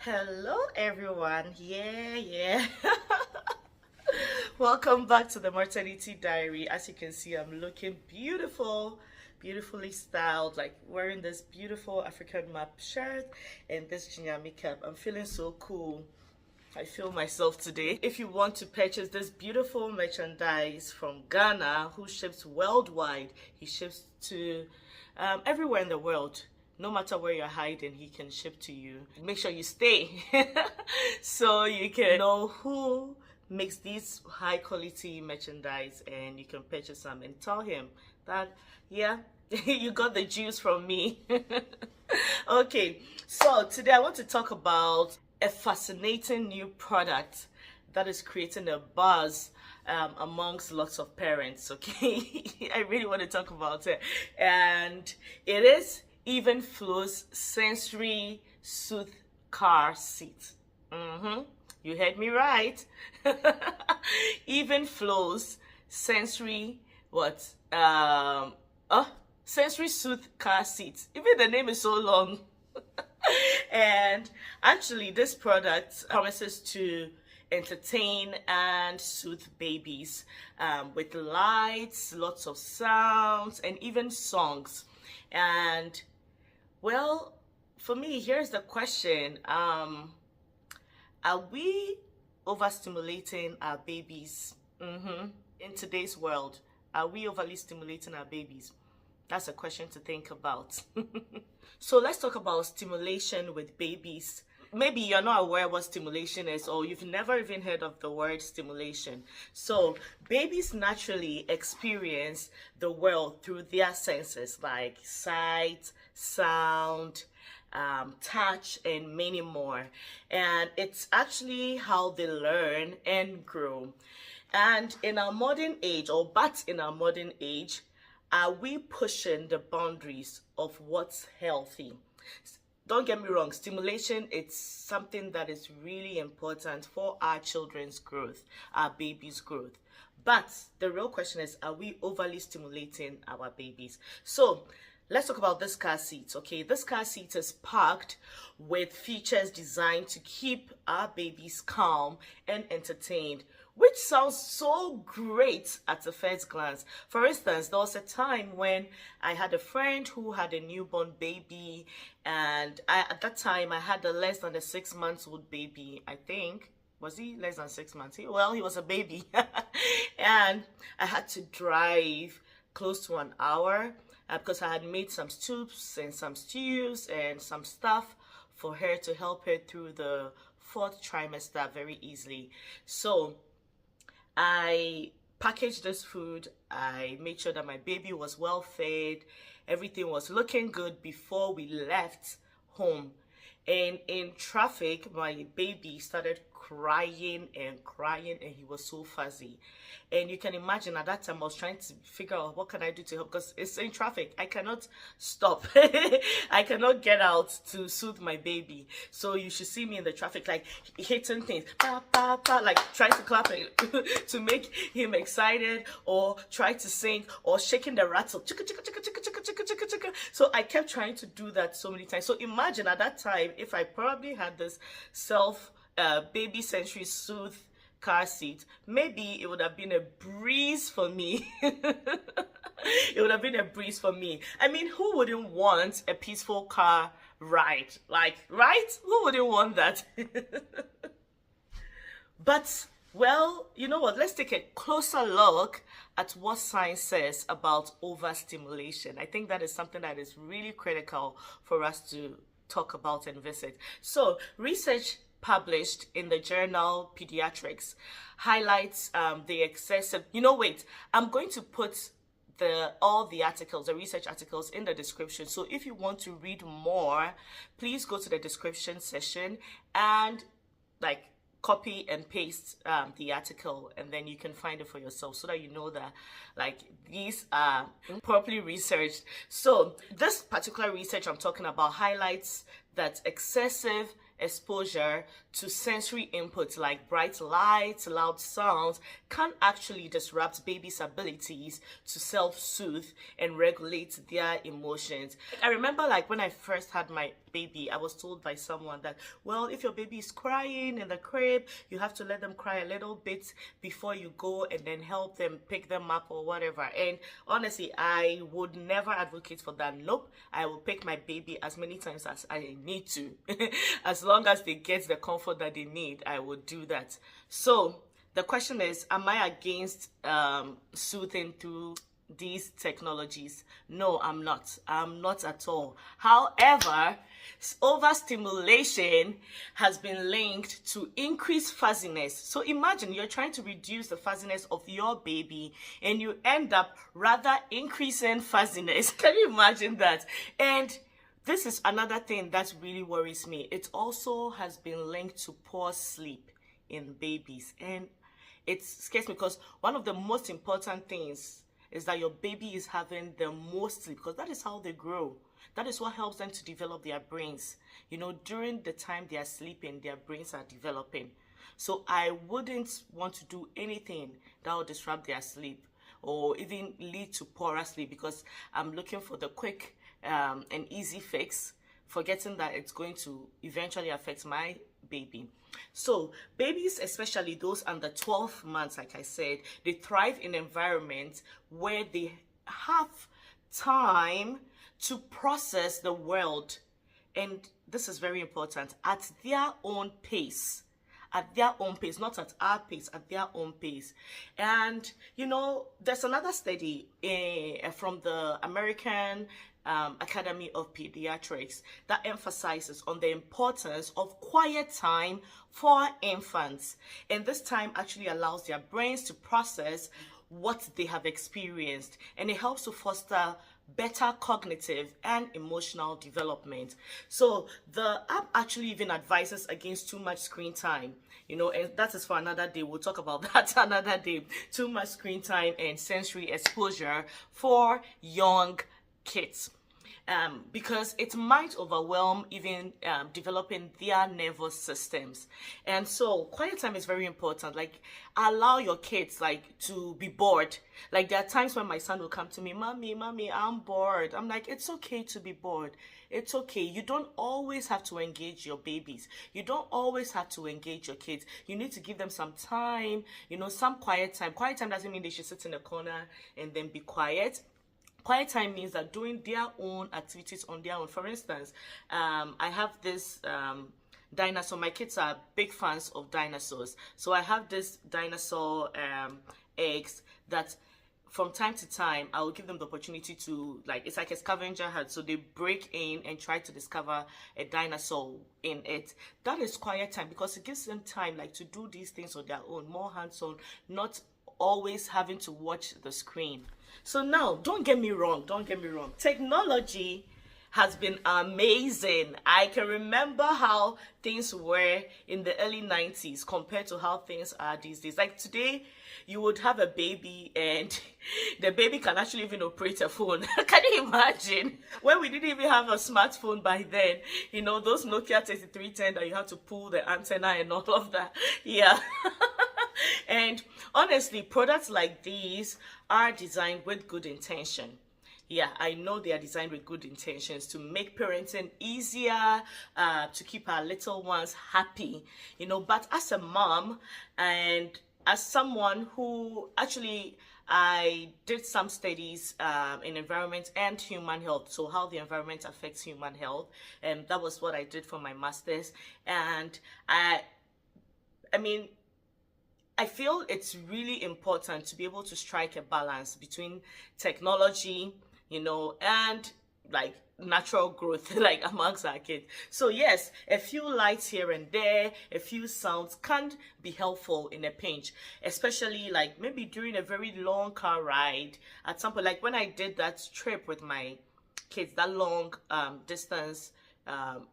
Hello everyone. Yeah. Welcome back to the Mortality Diary. As you can see, I'm looking beautiful, beautifully styled, like wearing this beautiful African map shirt and this ginger makeup. I'm feeling so cool. I feel myself today. If you want to purchase this beautiful merchandise from Ghana, who ships worldwide, he ships to everywhere in the world. No matter where you're hiding, he can ship to you. Make sure you stay so you can know who makes these high quality merchandise and you can purchase some and tell him that, yeah, you got the juice from me. Okay, so today I want to talk about a fascinating new product that is creating a buzz amongst lots of parents. Okay, I really want to talk about it, and it is Evenflo's SensorySoothe car seat. You heard me right. Evenflo's SensorySoothe car seat. Even the name is so long. And actually, this product promises to entertain and soothe babies with lights, lots of sounds, and even songs. And well, for me, here's the question. Are we overstimulating our babies in today's world? Are we overly stimulating our babies? That's a question to think about. So let's talk about stimulation with babies. Maybe you're not aware what stimulation is, or you've never even heard of the word stimulation. So babies naturally experience the world through their senses like sight, sound, touch, and many more. And it's actually how they learn and grow. And in our modern age, are we pushing the boundaries of what's healthy? Don't get me wrong, stimulation, it's something that is really important for our children's growth, our babies' growth. But the real question is, are we overly stimulating our babies? So let's talk about this car seat, okay? This car seat is packed with features designed to keep our babies calm and entertained, which sounds so great at the first glance. For instance, there was a time when I had a friend who had a newborn baby, and at that time I had a less than a 6 months old baby, I think. Was he less than 6 months? He was a baby. And I had to drive close to an hour because I had made some soups and some stews and some stuff for her to help her through the 4th trimester very easily. So I packaged this food. I made sure that my baby was well fed. Everything was looking good before we left home. And in traffic, my baby started crying, and he was so fuzzy. And you can imagine at that time I was trying to figure out what can I do to help, because it's in traffic. I cannot stop. I cannot get out to soothe my baby. So you should see me in the traffic like hitting things, pa, pa, pa, like trying to clap to make him excited, or try to sing, or shaking the rattle. Chicka, chicka, chicka, chicka, chicka, chicka, chicka, chicka. So I kept trying to do that so many times. So imagine at that time, if I probably had this baby SensorySoothe car seat, maybe it would have been a breeze for me. It would have been a breeze for me. I mean, who wouldn't want a peaceful car ride? Like, right? Who wouldn't want that? But, well, you know what? Let's take a closer look at what science says about overstimulation. I think that is something that is really critical for us to talk about and visit. So, research published in the journal Pediatrics highlights the excessive, I'm going to put all the articles, the research articles, in the description. So if you want to read more, please go to the description section and copy and paste the article, and then you can find it for yourself so that you know that these are properly researched. So this particular research I'm talking about highlights that excessive exposure to sensory inputs like bright lights, loud sounds can actually disrupt babies' abilities to self-soothe and regulate their emotions. I remember like when I first had my baby, I was told by someone that, well, if your baby is crying in the crib, you have to let them cry a little bit before you go and then help them pick them up or whatever. And honestly, I would never advocate for that. Nope, I will pick my baby as many times as I need to. As long as they get the comfort that they need, I would do that. So the question is, am I against soothing through these technologies? No, I'm not. I'm not at all. However, overstimulation has been linked to increased fussiness. So imagine you're trying to reduce the fussiness of your baby and you end up rather increasing fussiness. Can you imagine that? And this is another thing that really worries me. It also has been linked to poor sleep in babies. And it scares me because one of the most important things is that your baby is having the most sleep, because that is how they grow. That is what helps them to develop their brains. You know, during the time they are sleeping, their brains are developing. So I wouldn't want to do anything that will disrupt their sleep or even lead to poorer sleep, because I'm looking for the quick and easy fix, forgetting that it's going to eventually affect my baby. So babies, especially those under 12 months, like I said, they thrive in environments where they have time to process the world, and this is very important, at their own pace. At their own pace, not at our pace, at their own pace. And you know, there's another study from the American Academy of Pediatrics that emphasizes on the importance of quiet time for infants, and this time actually allows their brains to process what they have experienced, and it helps to foster better cognitive and emotional development. So the app actually even advises against too much screen time, you know, and that is for another day. We'll talk about that another day. Too much screen time and sensory exposure for young kids. Because it might overwhelm even developing their nervous systems. And so quiet time is very important. Like, allow your kids like to be bored. Like, there are times when my son will come to me, mommy, I'm bored. I'm like, it's okay to be bored. It's okay. You don't always have to engage your babies. You don't always have to engage your kids. You need to give them some time, you know, some quiet time. Quiet time doesn't mean they should sit in a corner and then be quiet. Quiet time means that doing their own activities on their own. For instance, I have this dinosaur. My kids are big fans of dinosaurs. So I have this dinosaur eggs that from time to time, I will give them the opportunity to, like, it's like a scavenger hunt. So they break in and try to discover a dinosaur in it. That is quiet time because it gives them time, like, to do these things on their own, more hands-on, not always having to watch the screen. So now, don't get me wrong. Technology has been amazing. I can remember how things were in the early 90s compared to how things are these days. Like today, you would have a baby and the baby can actually even operate a phone. Can you imagine? When we didn't even have a smartphone by then, you know, those Nokia 3310 that you had to pull the antenna and all of that. Yeah. And honestly, products like these are designed with good intention. Yeah, I know they are designed with good intentions to make parenting easier, to keep our little ones happy, you know. But as a mom and as someone who actually, I did some studies in environment and human health, so how the environment affects human health, and that was what I did for my master's. And I mean, I feel it's really important to be able to strike a balance between technology, you know, and like natural growth, like amongst our kids. So yes, a few lights here and there, a few sounds can be helpful in a pinch, especially like maybe during a very long car ride at some point. Like when I did that trip with my kids, that long distance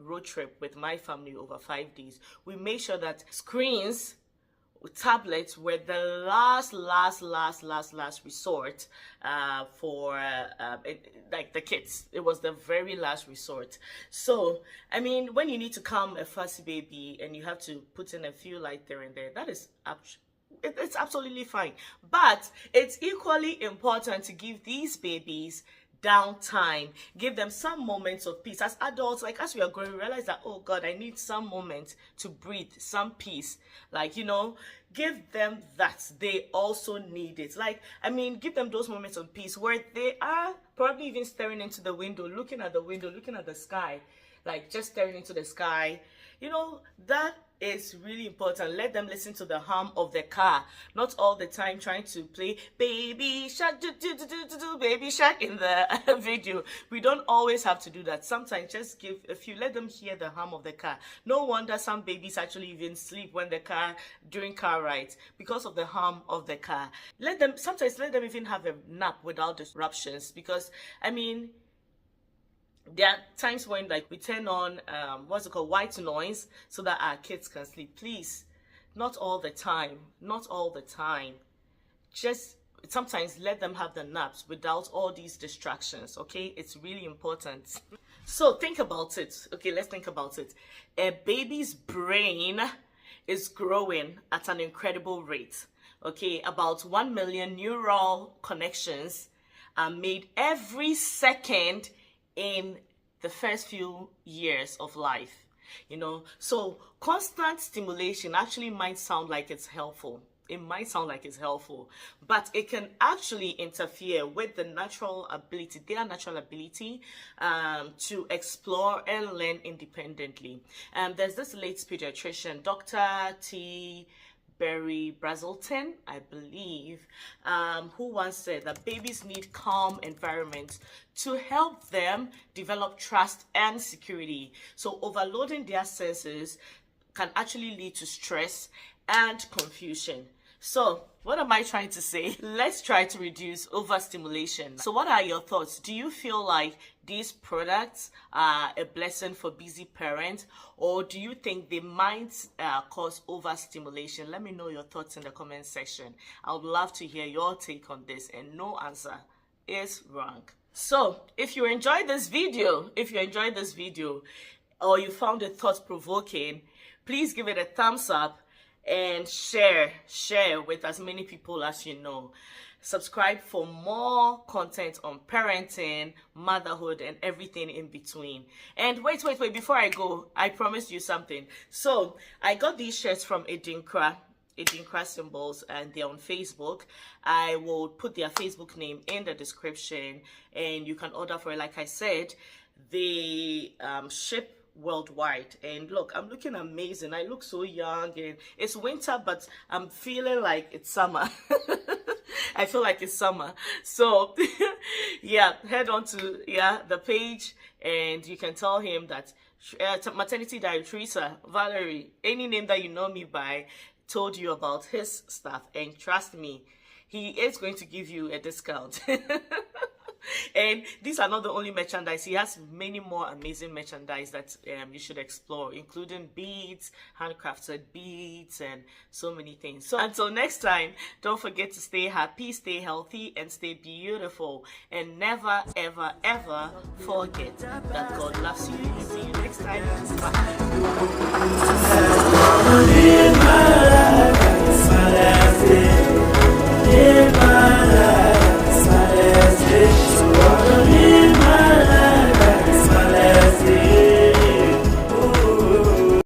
road trip with my family over 5 days, we made sure that screens, tablets were the last resort for like the kids. It was the very last resort. So I mean, when you need to calm a fussy baby and you have to put in a few light there and there, that is it's absolutely fine. But it's equally important to give these babies downtime, give them some moments of peace. As adults, like as we are growing, we realize that, oh God, I need some moment to breathe, some peace. Like, you know, give them that. They also need it. Like, I mean, give them those moments of peace where they are probably even staring into the window, looking at the sky, like just staring into the sky. You know, that is really important. Let them listen to the hum of the car, not all the time trying to play baby shark, do, do, do, do, do, do, baby shark in the video. We don't always have to do that. Sometimes just give a few, let them hear the hum of the car. No wonder some babies actually even sleep when during car rides, because of the hum of the car. Sometimes let them even have a nap without disruptions, because I mean, there are times when like we turn on white noise so that our kids can sleep. Please, not all the time, just sometimes let them have the naps without all these distractions. Okay, it's really important. So think about it. Okay, let's think about it. A baby's brain is growing at an incredible rate. Okay, about 1 million neural connections are made every second in the first few years of life, you know. So constant stimulation actually might sound like it's helpful. It might sound like it's helpful, but it can actually interfere with their natural ability to explore and learn independently. There's this late pediatrician, Dr. T. Barry Brazelton, I believe, who once said that babies need calm environments to help them develop trust and security. So overloading their senses can actually lead to stress and confusion. So what am I trying to say? Let's try to reduce overstimulation. So what are your thoughts? Do you feel like these products are a blessing for busy parents, or do you think they might cause overstimulation? Let me know your thoughts in the comment section. I would love to hear your take on this, and no answer is wrong. So if you enjoyed this video, or you found it thought-provoking, please give it a thumbs up and share with as many people as you know. Subscribe for more content on parenting, motherhood, and everything in between. And wait, before I go, I promised you something. So I got these shirts from Edinkra Symbols, and they're on Facebook. I will put their Facebook name in the description, and you can order for it. Like I said, they ship worldwide. And look, I'm looking amazing. I look so young, and it's winter, but I'm feeling like it's summer. I feel like it's summer. So yeah, head on to the page, and you can tell him that Maternity Diary Teresa, Valerie, any name that you know me by, told you about his stuff, and trust me, he is going to give you a discount. And these are not the only merchandise. He has many more amazing merchandise that you should explore, including beads, handcrafted beads, and so many things. So until next time, don't forget to stay happy, stay healthy, and stay beautiful. And never, ever, ever forget that God loves you. See you next time. Bye.